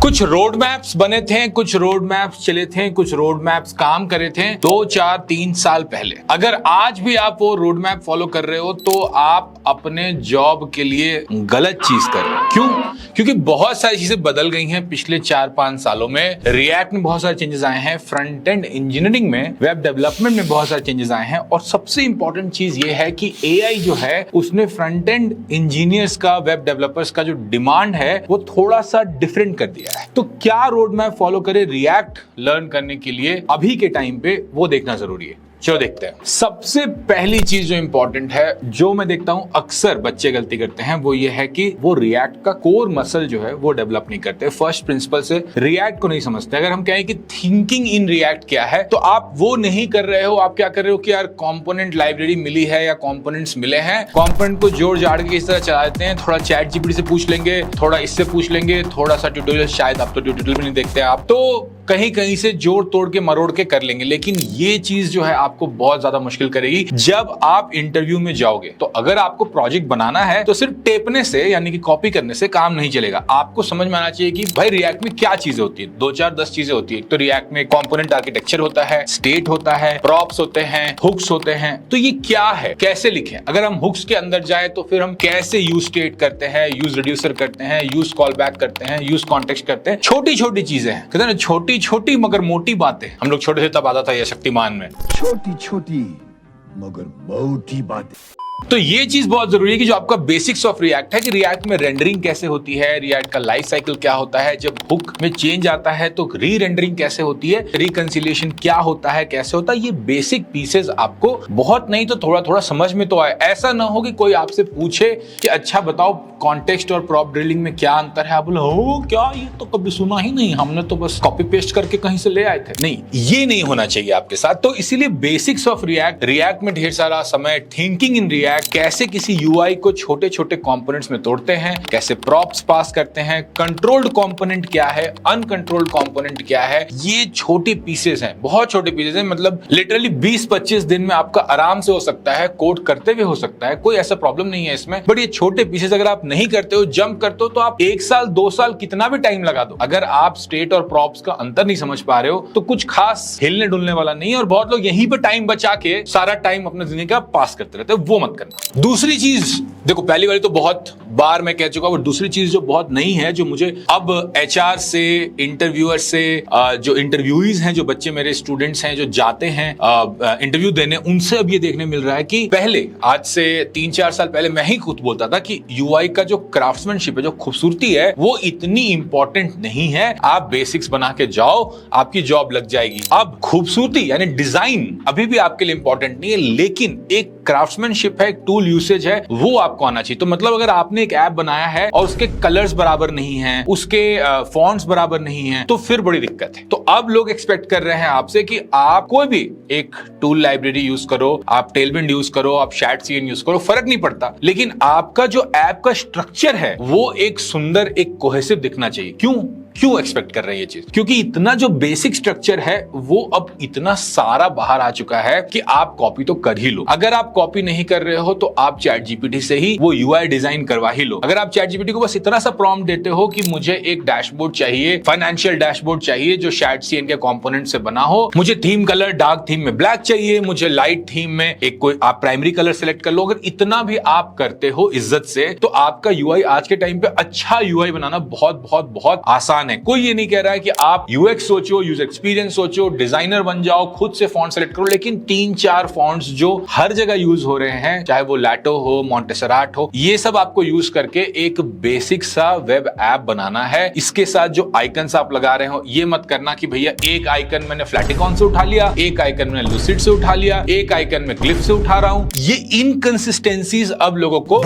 कुछ road maps बने थे, कुछ रोड मैप्स चले थे, कुछ रोड मैप्स काम करे थे 2, 4, 3 साल पहले। अगर आज भी आप वो रोड मैप फॉलो कर रहे हो तो आप अपने जॉब के लिए गलत चीज कर रहे हो। क्यों? क्योंकि बहुत सारी चीजें बदल गई हैं पिछले 4-5 सालों में। रिएक्ट में बहुत सारे चेंजेस आए हैं, फ्रंट एंड इंजीनियरिंग में, वेब डेवलपमेंट में बहुत सारे चेंजेस आए हैं। और सबसे इंपॉर्टेंट चीज ये है कि एआई जो है उसने फ्रंट एंड इंजीनियर्स का, वेब डेवलपर्स का जो डिमांड है वो थोड़ा सा डिफरेंट कर दिया है। तो क्या रोड मैप फॉलो करे रिएक्ट लर्न करने के लिए अभी के टाइम पे, वो देखना जरूरी है। चलो देखते हैं। सबसे पहली चीज जो इंपॉर्टेंट है, जो मैं देखता हूं अक्सर बच्चे गलती करते हैं, वो ये है कि वो रिएक्ट का कोर मसल जो है वो डेवलप नहीं करते। फर्स्ट प्रिंसिपल से रिएक्ट को नहीं समझते। अगर हम कहें कि थिंकिंग इन रिएक्ट क्या है, तो आप वो नहीं कर रहे हो। आप क्या कर रहे हो कि यार कंपोनेंट लाइब्रेरी मिली है या कंपोनेंट्स मिले हैं, कंपोनेंट को जोड़ जाड़ के इस तरह चला देते हैं। थोड़ा चैट जीपीटी से पूछ लेंगे, थोड़ा इससे पूछ लेंगे, थोड़ा सा ट्यूटोरियल, शायद आप तो ट्यूटोरियल भी नहीं देखते, आप तो कहीं कहीं से जोड़ तोड़ के मरोड़ के कर लेंगे। लेकिन ये चीज जो है आपको बहुत ज्यादा मुश्किल करेगी जब आप इंटरव्यू में जाओगे। तो अगर आपको प्रोजेक्ट बनाना है तो सिर्फ टेपने से यानी कि कॉपी करने से काम नहीं चलेगा। आपको समझ में आना चाहिए कि भाई रिएक्ट में क्या चीजें होती है। 2, 4, 10 चीजें होती है। तो रिएक्ट में कंपोनेंट आर्किटेक्चर होता है, स्टेट होता है, प्रॉप्स होते हैं, हुक्स होते हैं। तो ये क्या है, कैसे लिखें? अगर हम हुक्स के अंदर जाए तो फिर हम कैसे यूज स्टेट करते हैं, यूज रिड्यूसर करते हैं, यूज कॉल बैक करते हैं, यूज कॉन्टेक्स्ट करते हैं। छोटी छोटी चीजें हैं, कहते हैं ना छोटी छोटी मगर मोटी बातें। हम लोग छोटे थे तब आता था ये शक्तिमान में, छोटी छोटी मगर मोटी बातें। तो ये चीज बहुत जरूरी है कि जो आपका बेसिक्स ऑफ रिएक्ट है कि रिएक्ट में रेंडरिंग कैसे होती है, रिएक्ट का लाइफ साइकिल क्या होता है, जब हुक में चेंज आता है तो री रेंडरिंग कैसे होती है, रिकंसिलिएशन क्या होता है, कैसे होता है। ये बेसिक पीसेस आपको बहुत नहीं तो थोड़ा थोड़ा समझ में तो आए। ऐसा ना हो कि कोई आपसे पूछे कि अच्छा बताओ कॉन्टेक्स्ट और प्रॉप ड्रिलिंग में क्या अंतर है, आप बोले हो क्या, ये तो कभी सुना ही नहीं, हमने तो बस कॉपी पेस्ट करके कहीं से ले आए थे। नहीं, ये नहीं होना चाहिए आपके साथ। तो इसीलिए बेसिक्स ऑफ रिएक्ट में ढेर सारा समय, थिंकिंग इन रिएक्ट, कैसे किसी यूआई को छोटे छोटे कंपोनेंट्स में तोड़ते हैं, कैसे प्रॉप्स पास करते हैं, कंट्रोल्ड कंपोनेंट क्या है, अनकंट्रोल्ड कंपोनेंट क्या है। ये छोटे पीसेस हैं, बहुत छोटे पीसेस हैं। मतलब लिटरली 20-25 दिन में आपका आराम से हो सकता है, कोड करते हुए हो सकता है, कोई ऐसा प्रॉब्लम नहीं है इसमें। बट ये छोटे पीसेस अगर आप नहीं करते हो, जंप करते हो, तो आप 1 साल 2 साल कितना भी टाइम लगा दो, अगर आप स्टेट और प्रॉप्स का अंतर नहीं समझ पा रहे हो तो कुछ खास हिलने डुलने वाला नहीं है। और बहुत लोग यहीं पे टाइम बचा के सारा टाइम अपने जिंदगी का पास करते रहते हैं, वो मत करना। दूसरी चीज देखो, पहली वाली तो बहुत बार मैं कह चुका हूं। दूसरी चीज जो बहुत नई है, जो मुझे अब एचआर से, इंटरव्यूअर से, जो इंटरव्यूईज हैं, जो बच्चे मेरे स्टूडेंट्स हैं जो जाते हैं इंटरव्यू देने, उनसे अब ये देखने मिल रहा है कि पहले, आज से 3-4 साल पहले मैं ही खुद बोलता था कि यूआई का जो क्राफ्ट्समैनशिप है, जो खूबसूरती है, वो इतनी इंपॉर्टेंट नहीं है। आप बेसिक्स बना के जाओ, आपकी जॉब लग जाएगी। अब खूबसूरती यानी डिजाइन अभी भी आपके लिए इंपॉर्टेंट नहीं है, लेकिन एक क्राफ्ट्समैनशिप है, एक टूल यूसेज है, वो आपको आना चाहिए। तो मतलब अगर आपने एक ऐप बनाया है और उसके कलर्स बराबर नहीं हैं, उसके फॉन्ट्स बराबर नहीं हैं, तो फिर बड़ी दिक्कत है। तो अब लोग एक्सपेक्ट कर रहे हैं आपसे कि आप कोई भी एक टूल लाइब्रेरी यूज करो, आप टेलविंड यूज करो, आप शैडसीएन यूज करो, फर्क नहीं पड़ता, लेकिन आपका जो ऐप का स्ट्रक्चर है वो एक सुंदर, एक कोहेसिव दिखना चाहिए। क्यों एक्सपेक्ट कर रहे हैं ये चीज? क्योंकि इतना जो बेसिक स्ट्रक्चर है वो अब इतना सारा बाहर आ चुका है कि आप कॉपी तो कर ही लो। अगर आप कॉपी नहीं कर रहे हो तो आप चैट जीपीटी से ही वो यूआई डिजाइन करवा ही लो। अगर आप चैट जीपीटी को बस इतना सा प्रॉम्प्ट देते हो कि मुझे एक डैशबोर्ड चाहिए, फाइनेंशियल डैशबोर्ड चाहिए जो शैडसीएन के कंपोनेंट से बना हो, मुझे थीम कलर डार्क थीम में ब्लैक चाहिए, मुझे लाइट थीम में एक कोई आप प्राइमरी कलर सेलेक्ट कर लो। अगर इतना भी आप करते हो इज्जत से, तो आपका यूआई आज के टाइम पे अच्छा यूआई बनाना बहुत बहुत बहुत आसान है। कोई ये नहीं कह रहा है कि आप यूएक्स सोचो, यूजर एक्सपीरियंस सोचो, डिजाइनर बन जाओ, खुद से फॉन्ट सेलेक्ट करो, लेकिन 3-4 फॉन्ट्स जो हर जगह यूज हो रहे हैं, चाहे वो लैटो हो, मॉन्टेसेराट हो, ये सब आपको यूज करके एक बेसिक सा वेब ऐप बनाना है। इसके साथ जो आइकन्स आप लगा रहे हो, ये मत करना कि भैया एक आइकन मैंने फ्लैटिकॉन से उठा लिया, एक आइकन मैंने लूसिड से उठा लिया, एक आइकन में ग्लिफ से उठा रहा हूं। ये इनकंसिस्टेंसीज अब लोगों को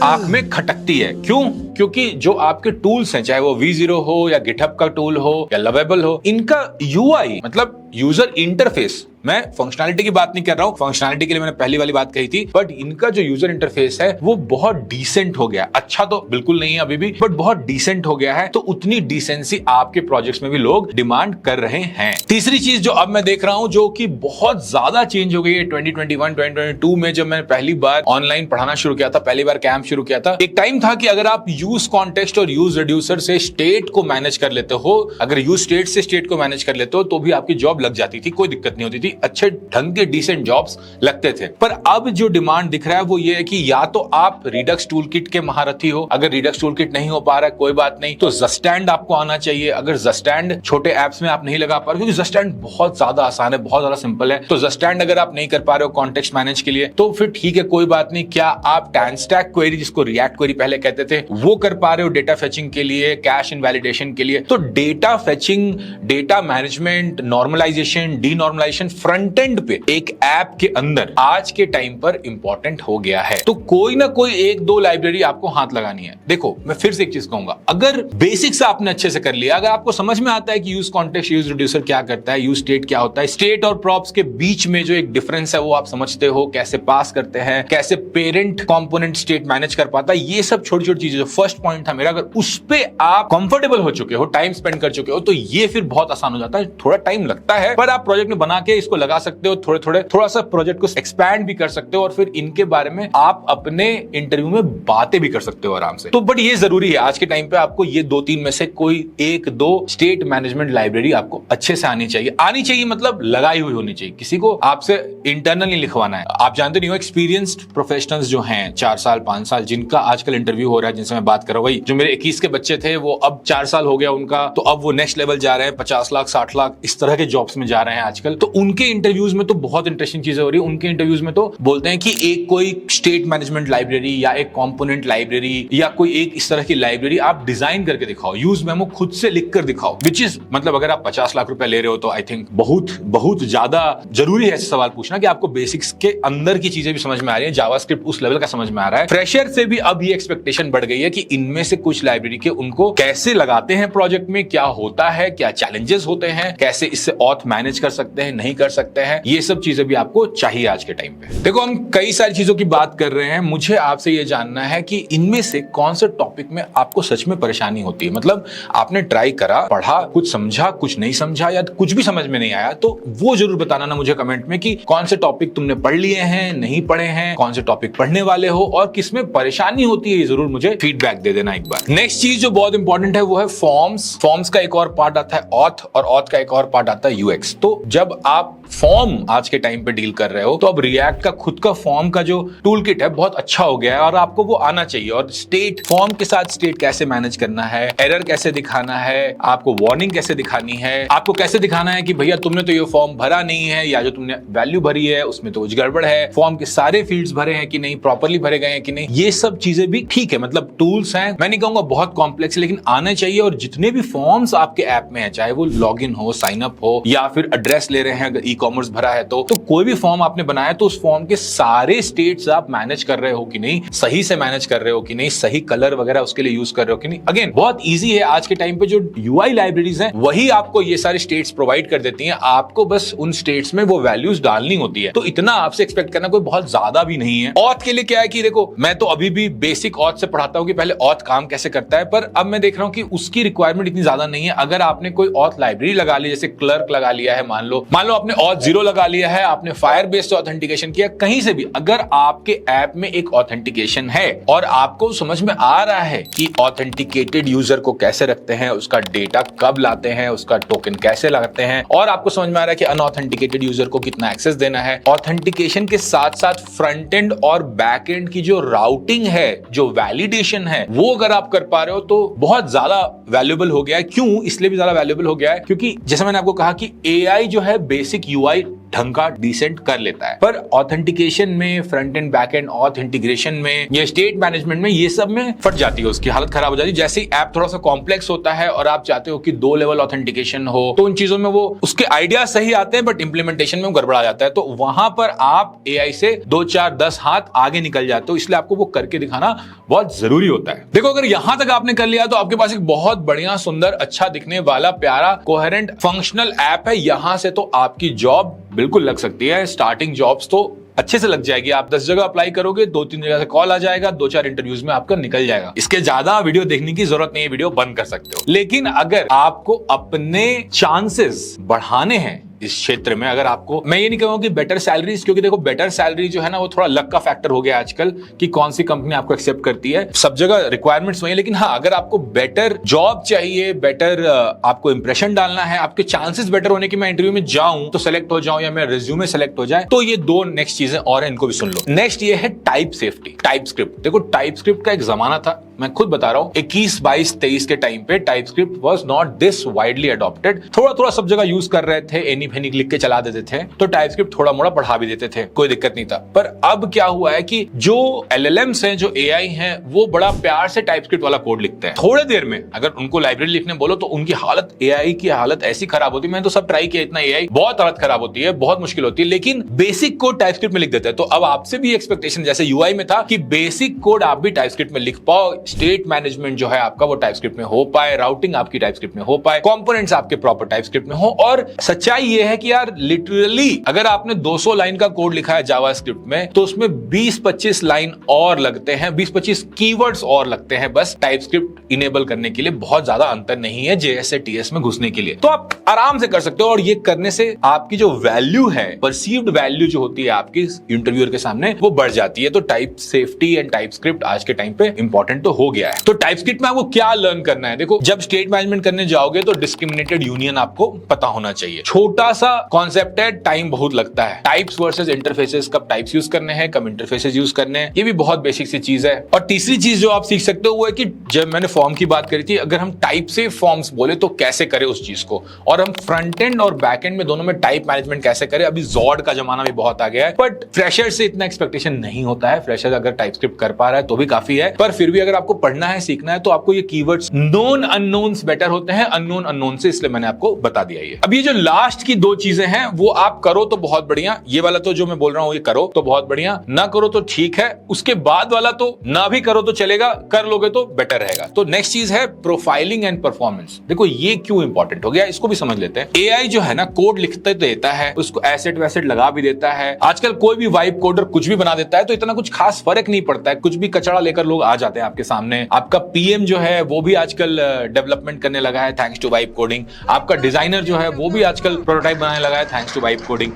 आंख में खटकती है। क्यों? क्योंकि जो आपके टूल्स हैं, चाहे वो V0 हो या गिटहब का टूल हो या लवेबल हो, इनका यूआई मतलब यूजर इंटरफेस, मैं फंक्शनैलिटी की बात नहीं कर रहा हूं, फंक्शनैलिटी के लिए मैंने पहली वाली बात कही थी, बट इनका जो यूजर इंटरफेस है वो बहुत डिसेंट हो गया। अच्छा तो बिल्कुल नहीं है अभी भी, बट बहुत डिसेंट हो गया है। तो उतनी डिसेंसी आपके प्रोजेक्ट्स में भी लोग डिमांड कर रहे हैं। तीसरी चीज जो अब मैं देख रहा हूं, जो कि बहुत ज्यादा चेंज हो गई है 2021 2022 में, जब मैंने पहली बार ऑनलाइन पढ़ाना शुरू किया था, पहली बार कैंप शुरू किया था, एक टाइम था कि अगर आप यूज कॉन्टेक्स्ट और यूज रिड्यूसर से स्टेट को मैनेज कर लेते हो, अगर यूज स्टेट से स्टेट को मैनेज कर लेते हो तो भी आपकी जॉब लग जाती थी, कोई दिक्कत नहीं होती थी, अच्छे ढंग के डिसेंट जॉब्स लगते थे। पर अब जो डिमांड दिख रहा है वो ये है कि या तो आप रिडक्स टूलकिट के महारथी हो, अगर रिडक्स टूलकिट नहीं हो पा रहा है कोई बात नहीं, तो जस्टैंड आपको आना चाहिए। अगर जस्टैंड छोटे एप्स में आप नहीं लगा पा रहे, क्योंकि जस्टैंड बहुत ज्यादा आसान है, बहुत ज्यादा सिंपल है, तो जस्टैंड अगर आप नहीं कर पा रहे हो कॉन्टेक्स्ट मैनेज के लिए तो फिर ठीक है, कोई बात नहीं। क्या आप टैनस्टैक क्वेरी, जिसको रिएक्ट क्वेरी पहले कहते थे, वो कर पा रहे हो डेटा फेचिंग के लिए, कैश इनवैलिडेशन के लिए? तो data fetching, data management, normalization, denormalization front end पे एक ऐप के अंदर आज के टाइम पर इंपॉर्टेंट हो गया है। तो कोई ना कोई एक दो लाइब्रेरी आपको हाथ लगानी है। देखो मैं फिर से एक चीज कहूंगा, अगर बेसिक्स आपने अच्छे से कर लिया, अगर आपको समझ में आता है कि यूज कॉन्टेक्स्ट, यूज रिड्यूसर क्या करता है, यूज स्टेट क्या होता है, स्टेट और प्रॉप्स के बीच में जो एक डिफरेंस है वो आप समझते हो, कैसे पास करते हैं, कैसे पेरेंट कंपोनेंट स्टेट मैनेज कर पाता है, ये सब छोटी छोटी चीजें, जो फर्स्ट पॉइंट था मेरा, अगर उस पे आप कंफर्टेबल हो चुके हो, टाइम स्पेंड कर चुके हो, तो ये फिर बहुत आसान हो जाता है। थोड़ा टाइम लगता है पर आप प्रोजेक्ट में बना के इसको लगा सकते हो, थोड़ा सा प्रोजेक्ट को एक्सपैंड भी कर सकते हो और फिर इनके बारे में आप अपने इंटरव्यू में बातें भी कर सकते हो आराम से। तो बट ये जरूरी है आज के टाइम पे, आपको ये दो तीन में से कोई एक दो स्टेट मैनेजमेंट लाइब्रेरी आपको अच्छे से आनी चाहिए, मतलब लगाई हुई होनी चाहिए, किसी को आपसे इंटरनल नहीं लिखवाना है। आप जानते नहीं हो, एक्सपीरियंस्ड प्रोफेशनल्स जो हैं 4 साल 5 साल जिनका आजकल इंटरव्यू हो रहा है, जिनसे मैं बात कर रहा हूं, वही जो मेरे 21 के बच्चे थे वो अब 4 साल हो गया उनका, तो अब वो नेक्स्ट लेवल जा रहे हैं, 50 लाख 60 लाख इस तरह के जॉब्स में जा रहे हैं आजकल। तो उनके इंटरव्यूज में तो बहुत इंटरेस्टिंग चीजें हो रही है। उनके इंटरव्यूज में तो बोलते हैं कि एक कोई स्टेट मैनेजमेंट लाइब्रेरी या एक कंपोनेंट लाइब्रेरी या कोई एक इस तरह की लाइब्रेरी आप डिजाइन करके दिखाओ, यूज मेमो खुद से लिख कर दिखाओ, विच इज मतलब अगर आप 50 लाख रुपए ले रहे हो तो आई थिंक बहुत ज्यादा जरूरी है ऐसे सवाल पूछना कि आपको बेसिक्स के अंदर की चीजें भी समझ में आ रही है, जावास्क्रिप्ट उस लेवल का समझ में आ रहा है। फ्रेशर से भी अब ये एक्सपेक्टेशन बढ़ गई है कि इनमें से कुछ लाइब्रेरी के उनको कैसे लगाते हैं प्रोजेक्ट में, क्या होता है, क्या चैलेंजेस होते हैं, कैसे इससे ऑथ मैनेज कर सकते हैं, नहीं कर सकते हैं, ये सब चीजें भी आपको चाहिए आज के टाइम पे। देखो हम कई सारी चीजों की बात कर रहे हैं, मुझे आपसे ये जानना है कि इनमें से कौन से टॉपिक में आपको सच में परेशानी होती है। मतलब आपने ट्राई करा, पढ़ा, कुछ समझा, कुछ नहीं समझा या कुछ भी समझ में नहीं आया, तो वो जरूर बताना ना मुझे कमेंट में कि कौन से टॉपिक तुमने पढ़ लिए हैं, नहीं पढ़े हैं, कौन से टॉपिक पढ़ने वाले हो और किसमें परेशानी होती है, ये जरूर मुझे फीडबैक दे देना एक बार। नेक्स्ट चीज जो बहुत इंपॉर्टेंट है वो है फॉर्म्स का एक और पार्ट आता है ऑथ, और ऑथ का एक और पार्ट आता है यूएक्स। तो जब आप फॉर्म आज के टाइम पे डील कर रहे हो तो अब रिएक्ट का खुद का फॉर्म का जो टूल किट है बहुत अच्छा हो गया है और आपको वो आना चाहिए। और स्टेट, फॉर्म के साथ स्टेट कैसे मैनेज करना है, एरर कैसे दिखाना है, आपको वार्निंग कैसे दिखानी है, आपको कैसे दिखाना है कि भैया तुमने तो ये फॉर्म भरा नहीं है या जो तुमने वैल्यू भरी है उसमें तो कुछ गड़बड़ है, फॉर्म के सारे फील्ड्स भरे हैं कि नहीं, प्रॉपर्ली भरे गए हैं कि नहीं, ये सब चीजें भी ठीक है। मतलब टूल्स हैं, मैं नहीं कहूंगा बहुत कॉम्प्लेक्स, लेकिन आने चाहिए। और जितने भी फॉर्म्स आपके ऐप में है, चाहे वो लॉगिन हो, साइन अप हो या फिर एड्रेस ले रहे हैं, अगर ई कॉमर्स भरा है तो कोई भी फॉर्म आपने बनाया तो उस फॉर्म के सारे स्टेट्स आप मैनेज कर रहे हो कि नहीं, सही से मैनेज कर रहे हो कि नहीं, सही कलर वगैरह उसके लिए यूज कर रहे हो कि नहीं। अगेन बहुत इजी है, आज के टाइम पे जो यूआई लाइब्रेरीज हैं वही आपको ये सारे स्टेट्स प्रोवाइड कर देती हैं, आपको बस उन स्टेट्स में वो वैल्यूज डालनी होती है। तो इतना आपसे एक्सपेक्ट करना कोई बहुत ज्यादा भी नहीं है। ऑथ के लिए क्या है कि देखो मैं तो अभी भी बेसिक ऑथ से पढ़ाता हूं कि पहले ऑथ काम कैसे करता है, पर अब मैं देख रहा हूं कि उसकी रिक्वायरमेंट इतनी ज्यादा नहीं है। अगर आपने कोई ऑथ लाइब्रेरी लगा ली, जैसे क्लर्क लगा लिया है, मान लो आपने ऑथ 0 लगा लिया है, आपने फायर बेस्ड ऑथेंटिकेशन किया, कहीं से भी अगर आपके ऐप में एक ऑथेंटिकेशन है और आपको समझ में आ रहा है कि ऑथेंटिकेटेड यूजर को कैसे रखते हैं, उसका डेटा कब लाते हैं, उसका टोकन कैसे लगाते हैं, और आपको समझ में आ रहा है कि अनऑथेंटिकेटेड यूजर को कितना एक्सेस देना है, ऑथेंटिकेशन के साथ साथ फ्रंट एंड और बैक एंड की जो राउटिंग है, जो वैलिडेशन है, वो अगर आप कर पा रहे हो तो बहुत ज्यादा वैल्यूएबल हो गया है। क्यों? इसलिए भी ज्यादा वैल्यूएबल हो गया है क्योंकि जैसे मैंने आपको कहा कि एआई जो है बेसिक यूआई ढंग का डिसेंट कर लेता है। पर ऑथेंटिकेशन में, front end back and auth integration में, ये स्टेट मैनेजमेंट में, ये सब में फट जाती है, उसकी हालत खराब हो जाती है। जैसे ही ऐप थोड़ा सा कॉम्प्लेक्स होता है और आप चाहते हो कि 2 लेवल ऑथेंटिकेशन हो, तो उन चीजों में वो उसके आइडिया सही आते हैं बट इंप्लीमेंटेशन में गड़बड़ा जाता है। तो वहां पर आप एआई से 2, 4, 10 हाथ आगे निकल जाते हो, इसलिए आपको वो करके दिखाना बहुत जरूरी होता है। देखो, अगर यहां तक आपने कर लिया तो आपके पास एक बहुत बढ़िया, सुंदर, अच्छा दिखने वाला, प्यारा, कोहेरेंट, फंक्शनल ऐप है। यहां से तो आपकी जॉब बिल्कुल लग सकती है। स्टार्टिंग जॉब्स तो अच्छे से लग जाएगी। आप 10 जगह अप्लाई करोगे, 2-3 जगह से कॉल आ जाएगा, 2-4 इंटरव्यूज में आपका निकल जाएगा। इसके ज्यादा वीडियो देखने की जरूरत नहीं है, वीडियो बंद कर सकते हो। लेकिन अगर आपको अपने चांसेस बढ़ाने हैं इस क्षेत्र में, अगर आपको, मैं ये नहीं कहूंगा कि बेटर सैलरीज, क्योंकि देखो बेटर सैलरी जो है ना वो थोड़ा लक का फैक्टर हो गया आजकल कि कौन सी कंपनी आपको एक्सेप्ट करती है, सब जगह रिक्वायरमेंट्स वही है। लेकिन हाँ, अगर आपको बेटर जॉब चाहिए, बेटर आपको इंप्रेशन डालना है, आपके चांसेस बेटर होने की मैं इंटरव्यू में जाऊं तो सेलेक्ट हो जाऊं या मेरा रिज्यूमे सेलेक्ट हो जाए, तो ये 2 नेक्स्ट चीजें और हैं, इनको भी सुन लो। नेक्स्ट ये है टाइप सेफ्टी, टाइप स्क्रिप्ट। देखो, टाइप स्क्रिप्ट का एक जमाना था, मैं खुद बता रहा हूं, 21, 22, 23 के टाइम पे type script was not this widely adopted. थोड़ा थोड़ा सब जगह यूज कर रहे थे, एनी फेनी लिख के चला देते थे, तो टाइप स्क्रिप्ट थोड़ा मोड़ा पढ़ा भी देते थे, कोई दिक्कत नहीं था। पर अब क्या हुआ है कि जो LLMs हैं, जो AI हैं, वो बड़ा प्यार से टाइप स्क्रिप्ट वाला कोड लिखते हैं। थोड़े देर में अगर उनको लाइब्रेरी लिखने बोलो तो उनकी हालत, AI की हालत ऐसी खराब होती है, मैंने तो सब ट्राई किया, इतना AI बहुत हालत खराब होती है, बहुत मुश्किल होती है। लेकिन बेसिक कोड टाइप स्क्रिप्ट में लिख देते हैं। तो अब आपसे भी एक्सपेक्टेशन जैसे UI में था कि बेसिक कोड आप भी टाइप स्क्रिप्ट में लिख पाओ, स्टेट मैनेजमेंट जो है आपका वो टाइप स्क्रिप्ट में हो पाए, राउटिंग आपकी टाइप स्क्रिप्ट में हो पाए, कंपोनेंट्स आपके प्रॉपर टाइप स्क्रिप्ट में हो। और सच्चाई ये है कि यार लिटरली अगर आपने 200 लाइन का कोड लिखा है जावास्क्रिप्ट में, तो उसमें 20-25 लाइन और लगते हैं, 20-25 कीवर्ड्स और लगते हैं, बस टाइप स्क्रिप्ट इनेबल करने के लिए। बहुत ज्यादा अंतर नहीं है JS से TS में घुसने के लिए, तो आप आराम से कर सकते हो। और ये करने से आपकी जो वैल्यू है, परसीव्ड वैल्यू जो होती है आपकी इंटरव्यूअर के सामने, वो बढ़ जाती है। तो type safety and type script आज के टाइम पे इंपॉर्टेंट तो हो गया है। तो टाइप स्क्रिप्ट में आपको क्या लर्न करना है? देखो, जब स्टेट मैनेजमेंट करने जाओगे तो डिस्क्रिमिनेटेड यूनियन आपको पता होना चाहिए। छोटा सा कॉन्सेप्ट है, टाइम बहुत लगता है। टाइप्स वर्सेस इंटरफेसेस, कब टाइप्स यूज करने हैं, कब इंटरफेसेस यूज करने हैं, ये भी बहुत बेसिक सी चीज है। और तीसरी चीज जो आप सीख सकते हो वो है कि जब मैंने फॉर्म की बात करी थी, अगर हम टाइप से फॉर्म्स बोले तो कैसे करें उस चीज को, और हम फ्रंट एंड और बैक एंड में दोनों में टाइप मैनेजमेंट कैसे करें। अभी जॉड का जमाना भी बहुत आ गया है, बट फ्रेशर से इतना एक्सपेक्टेशन नहीं होता है। फ्रेशर अगर टाइप स्क्रिप्ट कर पा रहा है तो भी काफी है, पर फिर भी अगर आपको पढ़ना है, सीखना है, तो आपको ये कीवर्ड्स, नोन अननोन्स बेटर होते हैं अननोन अननोन से, इसलिए मैंने आपको बता दिया। ये अब ये जो लास्ट की 2 चीजें हैं वो आप करो तो बहुत बढ़िया, ये वाला तो जो मैं बोल रहा हूं ये करो तो बहुत बढ़िया, ना करो तो ठीक है। उसके बाद वाला तो ना भी करो तो चलेगा, कर लोगे तो बेटर रहेगा। तो नेक्स्ट चीज है प्रोफाइलिंग एंड परफॉर्मेंस। देखो ये क्यों इंपॉर्टेंट हो गया, इसको भी समझ लेते हैं। AI जो है ना, कोड लिखते देता है, उसको एसेट वैसेट लगा भी देता है। आजकल कोई भी वाइब कोडर कुछ भी बना देता है, तो इतना कुछ खास फर्क नहीं पड़ता है। कुछ भी कचरा लेकर लोग आ जाते हैं आपके सामने। आपका PM जो है वो भी आजकल डेवलपमेंट करने लगा है थैंक्स टू वाइब कोडिंग। आपका डिजाइनर जो है वो भी आजकल प्रोटोटाइप बनाने लगा है थैंक्स टू वाइब कोडिंग।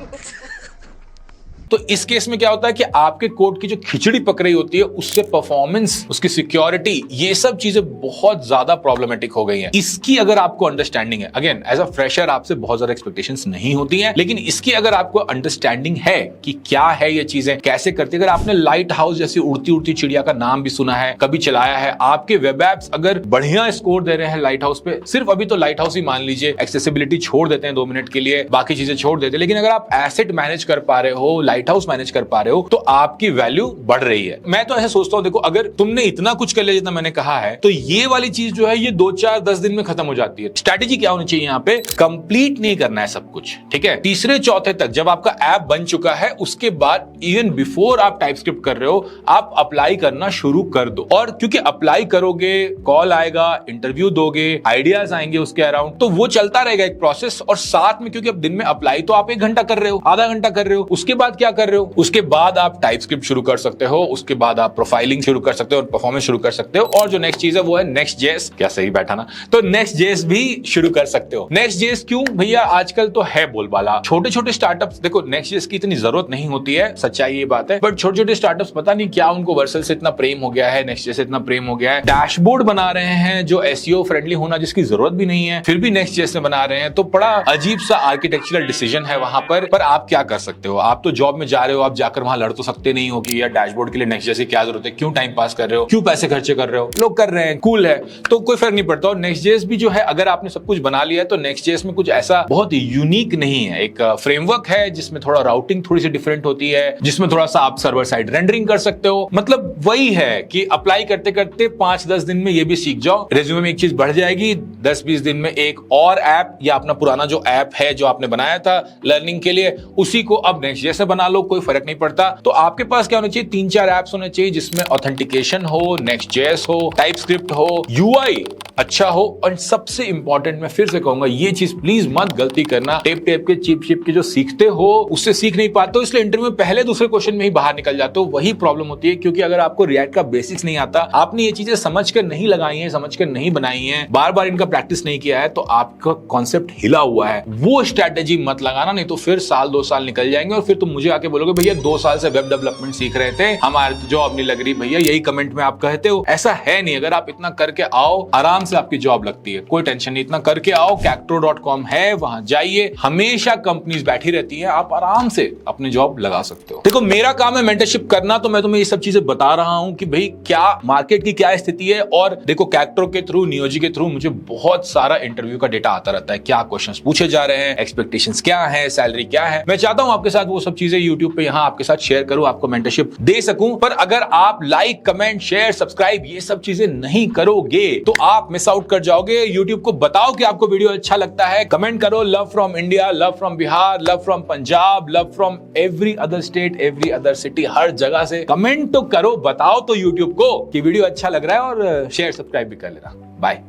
तो इस केस में क्या होता है कि आपके कोड की जो खिचड़ी पक रही होती है, उससे परफॉर्मेंस, उसकी सिक्योरिटी, ये सब चीजें बहुत ज्यादा प्रॉब्लमेटिक हो गई हैं। इसकी अगर आपको अंडरस्टैंडिंग है, अगेन एज अ फ्रेशर आपसे बहुत ज्यादा एक्सपेक्टेशंस नहीं होती हैं, लेकिन इसकी अगर आपको अंडरस्टैंडिंग है कि क्या है ये चीजें, कैसे करती है। अगर आपने लाइट हाउस जैसी उड़ती उड़ती चिड़िया का नाम भी सुना है, कभी चलाया है, आपके वेब एप्स अगर बढ़िया स्कोर दे रहे हैं लाइट हाउस पे, सिर्फ अभी तो लाइट हाउस ही मान लीजिए, एक्सेसिबिलिटी छोड़ देते हैं 2 मिनट के लिए, बाकी चीजें छोड़ देते हैं, लेकिन अगर आप एसेट मैनेज कर पा रहे हो, लाइट हाउस मैनेज कर पा रहे हो, तो आपकी वैल्यू बढ़ रही है। मैं तो ऐसे सोचता हूं, देखो अगर तुमने इतना कुछ कर लिया जितना मैंने कहा है, तो ये वाली चीज जो है ये 2, 4, 10 दिन में खत्म हो जाती है। स्ट्रैटेजी क्या होनी चाहिए यहाँ पे, कंप्लीट नहीं करना है सब कुछ, ठीक है। तीसरे चौथे तक जब आपका ऐप बन चुका है, उसके बाद इवन बिफोर आप टाइपस्क्रिप्ट कर रहे हो, आप अप्लाई करना शुरू कर दो। और क्योंकि अप्लाई करोगे, कॉल आएगा, इंटरव्यू दोगे, आइडियाज आएंगे उसके अराउंड, तो वो चलता रहेगा एक प्रोसेस। और साथ में क्योंकि अब दिन में अप्लाई तो आप 1 घंटा कर रहे हो, आधा घंटा कर रहे हो, उसके बाद क्या कर रहे हो, उसके बाद आप टाइपस्क्रिप्ट शुरू कर सकते हो, उसके बाद आप प्रोफाइलिंग शुरू कर सकते हो और परफॉर्मेंस शुरू कर सकते हो। और जो नेक्स्ट चीज है वो है Next.js। क्या सही बैठा ना, तो Next.js भी शुरू कर सकते हो। Next.js क्यों भैया, आजकल तो है बोलबाला। छोटे छोटे स्टार्टअप्स, देखो Next.js की इतनी जरूरत नहीं होती है, सच्चाई ये बात है, बट छोटे छोटे स्टार्टअप्स पता नहीं क्या उनको वर्सल से इतना प्रेम हो गया है, Next.js से इतना प्रेम हो गया है, डैशबोर्ड बना रहे हैं जो SEO फ्रेंडली होना जिसकी जरूरत भी नहीं है, फिर भी Next.js में बना रहे हैं। तो बड़ा अजीब सा आर्किटेक्चरल डिसीजन है वहां पर आप क्या कर सकते हो, आप तो जॉब जॉब में जा रहे हो, आप जाकर वहां लड़ तो सकते नहीं हो कि यार डैशबोर्ड के लिए नेक्स्ट.जेएस की क्या जरूरत है, क्यों टाइम पास कर रहे हो, क्यों पैसे खर्चे कर रहे हो, लोग कर रहे हैं, कूल है, तो कोई फर्क नहीं पड़ता। और नेक्स्ट.जेएस भी जो है, अगर आपने सब कुछ बना लिया है तो नेक्स्ट.जेएस में कुछ ऐसा बहुत यूनिक नहीं है। एक फ्रेमवर्क है जिसमें थोड़ा राउटिंग थोड़ी सी डिफरेंट होती है, जिसमें थोड़ा सा आप सर्वर साइड रेंडरिंग कर सकते हो। मतलब वही है कि अप्लाई करते करते 5-10 दिन में ये भी सीख जाओ, रेज्यूमे में एक चीज बढ़ जाएगी, 10-20 दिन में एक और ऐप या अपना पुराना जो ऐप है जो आपने बनाया था लर्निंग के लिए, उसी को अब नेक्स्ट.जेएस से बना लो, कोई फर्क नहीं पड़ता। तो आपके पास क्या होना चाहिए, 3-4 ऐप्स होने चाहिए जिसमें ऑथेंटिकेशन हो, नेक्स्ट.जेएस हो, टाइपस्क्रिप्ट हो, यूआई अच्छा हो, और सबसे इंपॉर्टेंट मैं फिर से कहूंगा, ये चीज प्लीज मत गलती करना, टेप के चिप के जो सीखते हो उससे सीख नहीं पाते हो, इसलिए इंटरव्यू में पहले दूसरे क्वेश्चन में ही बाहर निकल जाते हो, वही प्रॉब्लम होती है। क्योंकि अगर आपको रिएक्ट का बेसिक्स नहीं आता, आपने ये चीजें समझकर नहीं लगाई हैं, समझकर नहीं बनाई हैं, बार बार इनका प्रैक्टिस नहीं किया है, तो आपका कॉन्सेप्ट हिला हुआ है, वो स्ट्रैटेजी मत लगाना, नहीं तो फिर 1-2 साल निकल जाएंगे और फिर तुम मुझे आके बोलोगे भैया 2 साल से वेब डेवलपमेंट सीख रहे थे, हमारे तो जॉब नहीं लग रही भैया, यही कमेंट में आप कहते हो। ऐसा है नहीं, अगर आप इतना करके आओ आराम से आपकी जॉब लगती है, कोई टेंशन नहीं, इतना करके आओ। cacto.com है, वहां जाइए, हमेशा कंपनीज बैठी रहती है, आप आराम से अपनी जॉब लगा सकते हो। देखो मेरा काम है मेंटरशिप करना, तो मैं तुम्हें ये सब चीजें बता रहा हूं कि भाई क्या मार्केट की क्या स्थिति है। और देखो कैक्टो के थ्रू, नियोजी के थ्रू मुझे बहुत सारा इंटरव्यू का डेटा आता रहता है, क्या क्वेश्चंस पूछे जा रहे हैं, एक्सपेक्टेशंस क्या है, सैलरी क्या है। मैं चाहता हूं आपके साथ वो सब चीजें यूट्यूब पे यहां आपके साथ शेयर करूं, आपको मेंटरशिप दे सकूं। पर अगर आप लाइक, कमेंट, शेयर, सब्सक्राइब ये सब चीजें नहीं करोगे तो आप मिस आउट कर जाओगे। यूट्यूब को बताओ कि आपको वीडियो अच्छा लगता है, कमेंट करो love from India, love from Bihar, love from Punjab, love from every other state, every other city, हर जगह से कमेंट तो करो, बताओ तो यूट्यूब को कि वीडियो अच्छा लग रहा है, और शेयर सब्सक्राइब भी कर लेना। बाय।